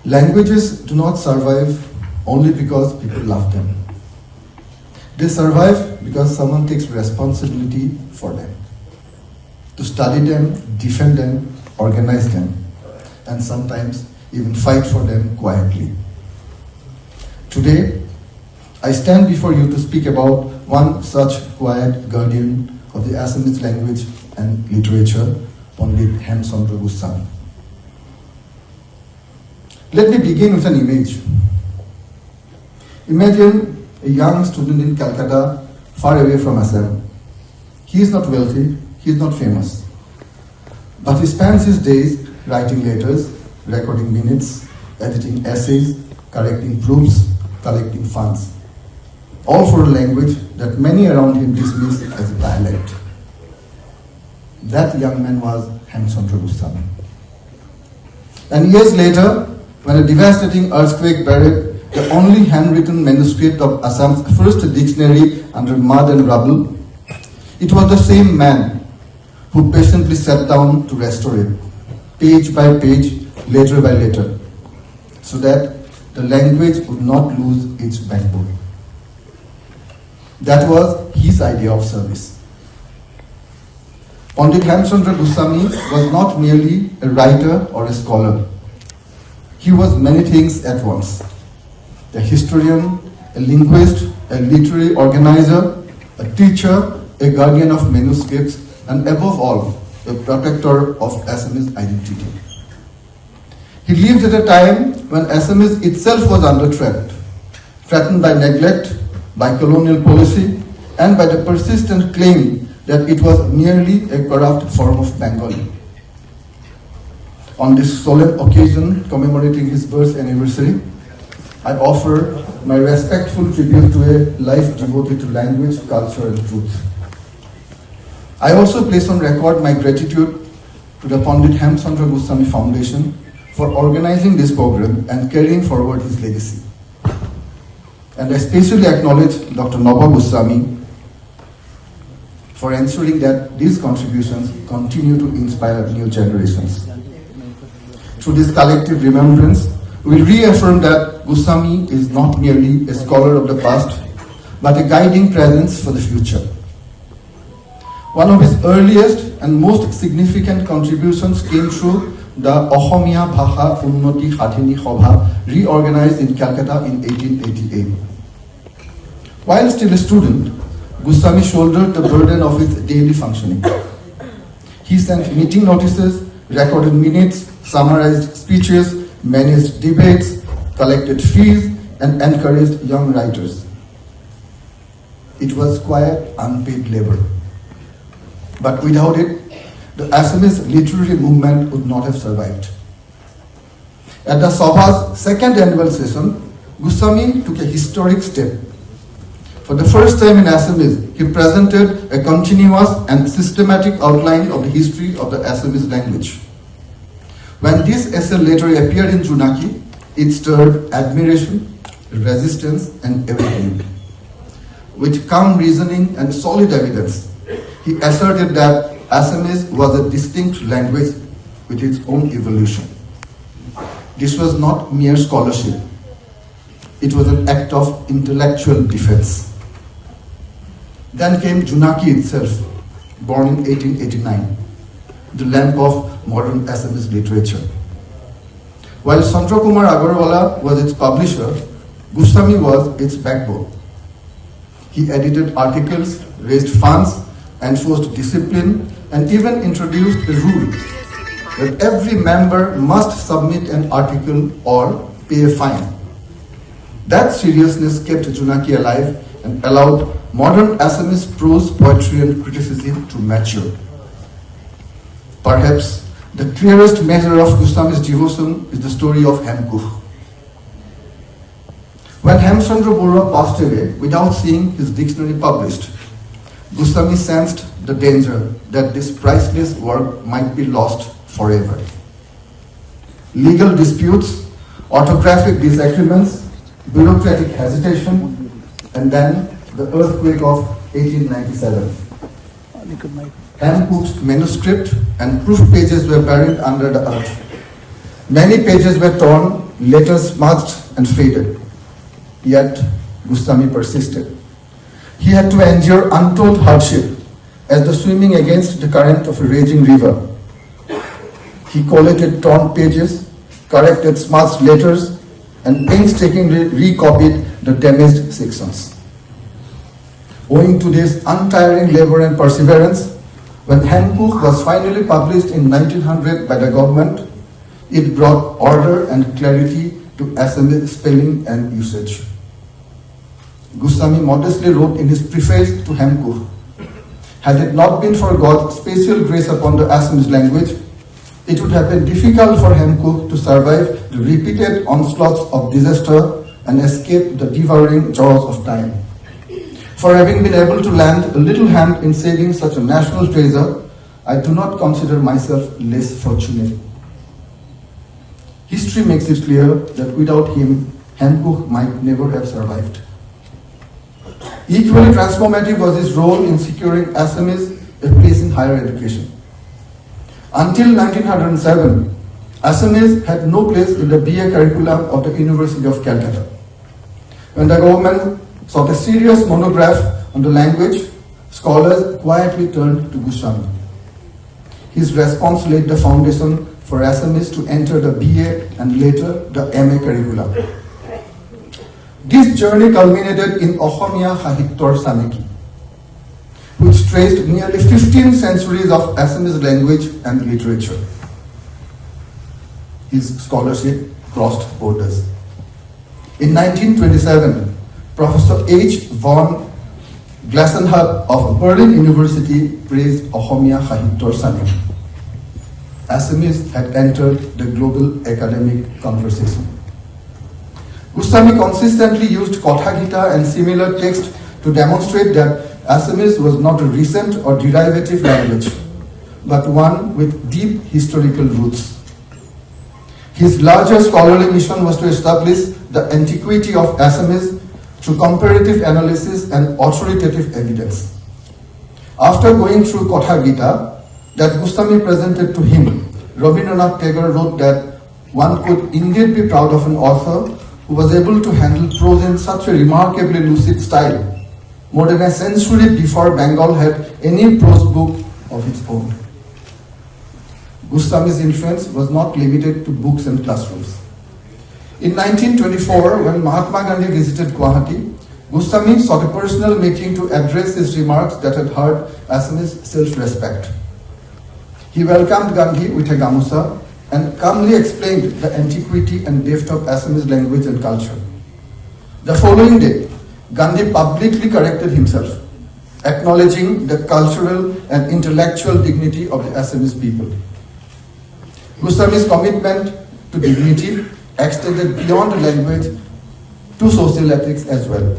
Languages do not survive only because people love them. They survive because someone takes responsibility for them, to study them, defend them, organize them, and sometimes even fight for them quietly. Today, I stand before you to speak about one such quiet guardian of the Assamese language and literature, Pandit Hemchandra Goswami. Let me begin with an image. Imagine a young student in Calcutta, far away from Assam. He is not wealthy, he is not famous, but he spends his days writing letters, recording minutes, editing essays, correcting proofs, collecting funds, all for a language that many around him dismiss as a dialect. That young man was Hemchandra Goswami. And years later, when a devastating earthquake buried the only handwritten manuscript of Assam's first dictionary under mud and rubble, it was the same man who patiently sat down to restore it, page by page, letter by letter, so that the language would not lose its backbone. That was his idea of service. Pandit Hemchandra Goswami was not merely a writer or a scholar. He was many things at once: a historian, a linguist, a literary organizer, a teacher, a guardian of manuscripts, and above all, a protector of Assamese identity. He lived at a time when Assamese itself was under threat, threatened by neglect, by colonial policy, and by the persistent claim that it was merely a corrupt form of Bengali. On this solemn occasion commemorating his birth anniversary, I offer my respectful tribute to a life devoted to language, culture, and truth. I also place on record my gratitude to the Pandit Hemchandra Goswami Foundation for organizing this program and carrying forward his legacy. And I especially acknowledge Dr. Nava Goswami for ensuring that these contributions continue to inspire new generations. Through this collective remembrance, we reaffirm that Goswami is not merely a scholar of the past, but a guiding presence for the future. One of his earliest and most significant contributions came through the Assamese Bhasha Unnoti Hathini Sabha, reorganized in Calcutta in 1888. While still a student, Goswami shouldered the burden of its daily functioning. He sent meeting notices, recorded minutes, summarized speeches, managed debates, collected fees, and encouraged young writers. It was quiet, unpaid labor. But without it, the Assamese literary movement would not have survived. At the Sabha's second annual session, Goswami took a historic step. For the first time in Assamese, he presented a continuous and systematic outline of the history of the Assamese language. When this essay later appeared in Junaki, it stirred admiration, resistance, and awakening. With calm reasoning and solid evidence, he asserted that Assamese was a distinct language with its own evolution. This was not mere scholarship. It was an act of intellectual defense. Then came Junaki itself, born in 1889, the lamp of modern Assamese literature. While Chandra Kumar Agarwala was its publisher, Goswami was its backbone. He edited articles, raised funds, enforced discipline, and even introduced a rule that every member must submit an article or pay a fine. That seriousness kept Junaki alive and allowed modern Assamese prose, poetry, and criticism to mature. Perhaps the clearest measure of Goswami's devotion is the story of Hemkuch. When Hemchandra Borua passed away without seeing his dictionary published, Goswami sensed the danger that this priceless work might be lost forever. Legal disputes, orthographic disagreements, bureaucratic hesitation, and then the earthquake of 1897. Hemkuch's manuscript and proof pages were buried under the earth. Many pages were torn, later smudged and faded. Yet, Gustami persisted. He had to endure untold hardship as the swimming against the current of a raging river. He collated torn pages, corrected smudged letters, and painstakingly recopied the damaged sections. Owing to this untiring labor and perseverance, when Handbuch was finally published in 1900 by the government, it brought order and clarity to Assamese spelling and usage. Gustami modestly wrote in his preface to Handbuch, "Had it not been for God's special grace upon the Assamese language, it would have been difficult for Handbuch to survive the repeated onslaughts of disaster and escape the devouring jaws of time. For having been able to lend a little hand in saving such a national treasure, I do not consider myself less fortunate." History makes it clear that without him, Handbuch might never have survived. Equally transformative was his role in securing Assamese a place in higher education. Until 1907, Assamese had no place in the BA curriculum of the University of Calcutta. When the government sought a serious monograph on the language, scholars quietly turned to Gustami. His response laid the foundation for Assamese to enter the BA and later the MA curriculum. This journey culminated in Ohomia Sahityor Saneki, which traced nearly 15 centuries of Assamese language and literature. His scholarship crossed borders. In 1927, Professor H. von Glassenhub of Berlin University praised Ohomia Sahityor Saneki. Assamese had entered the global academic conversation. Gustami consistently used Kotha Gita and similar texts to demonstrate that Assamese was not a recent or derivative language, but one with deep historical roots. His larger scholarly mission was to establish the antiquity of Assamese through comparative analysis and authoritative evidence. After going through Kotha Gita that Gustami presented to him, Rabindranath Tagore wrote that one could indeed be proud of an author who was able to handle prose in such a remarkably lucid style, more than a century before Bengal had any prose book of its own. Gustami's influence was not limited to books and classrooms. In 1924, when Mahatma Gandhi visited Guwahati, Gustami sought a personal meeting to address his remarks that had hurt Assamese self-respect. He welcomed Gandhi with a gamusa and calmly explained the antiquity and depth of Assamese language and culture. The following day, Gandhi publicly corrected himself, acknowledging the cultural and intellectual dignity of the Assamese people. Gustami's commitment to dignity extended beyond language to social ethics as well.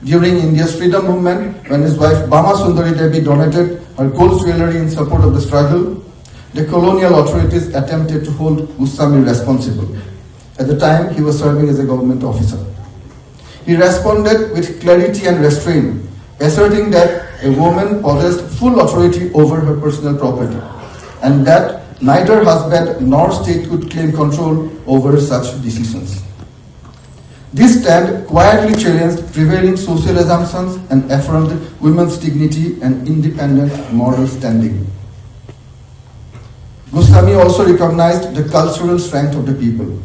During India's freedom movement, when his wife Bama Sundari Devi donated her gold jewelry in support of the struggle, the colonial authorities attempted to hold Gustami responsible. At the time, he was serving as a government officer. He responded with clarity and restraint, asserting that a woman possessed full authority over her personal property, and that neither husband nor state could claim control over such decisions. This stand quietly challenged prevailing social assumptions and affirmed women's dignity and independent moral standing. Gustami also recognized the cultural strength of the people.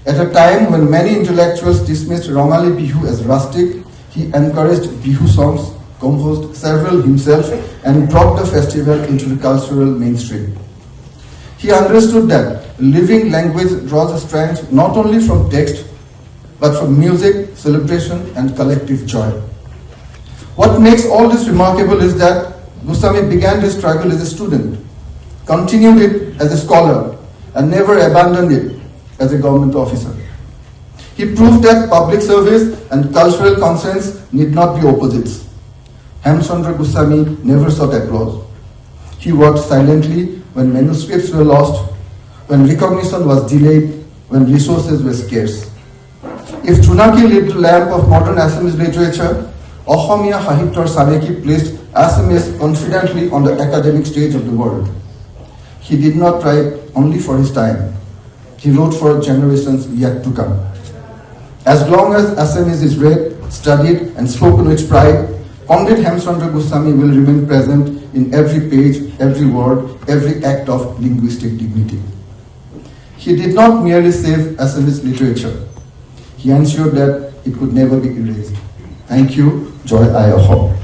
At a time when many intellectuals dismissed Rongali Bihu as rustic, he encouraged Bihu songs, composed several himself, and brought the festival into the cultural mainstream. He understood that living language draws strength not only from text, but from music, celebration, and collective joy. What makes all this remarkable is that Gustami began this struggle as a student, continued it as a scholar, and never abandoned it as a government officer. He proved that public service and cultural conscience need not be opposites. Hemchandra Gustami never sought applause. He worked silently when manuscripts were lost, when recognition was delayed, when resources were scarce. If Chunaki lit the lamp of modern Assamese literature, Ohomia Sahityor Saneki placed Assamese confidently on the academic stage of the world. He did not write only for his time. he wrote for generations yet to come. As long as Assamese is read, studied, and spoken with pride, Pandit Hemchandra Goswami will remain present in every page, every word, every act of linguistic dignity. He did not merely save Assamese literature. He ensured that it could never be erased. Thank you. Joy I Asom.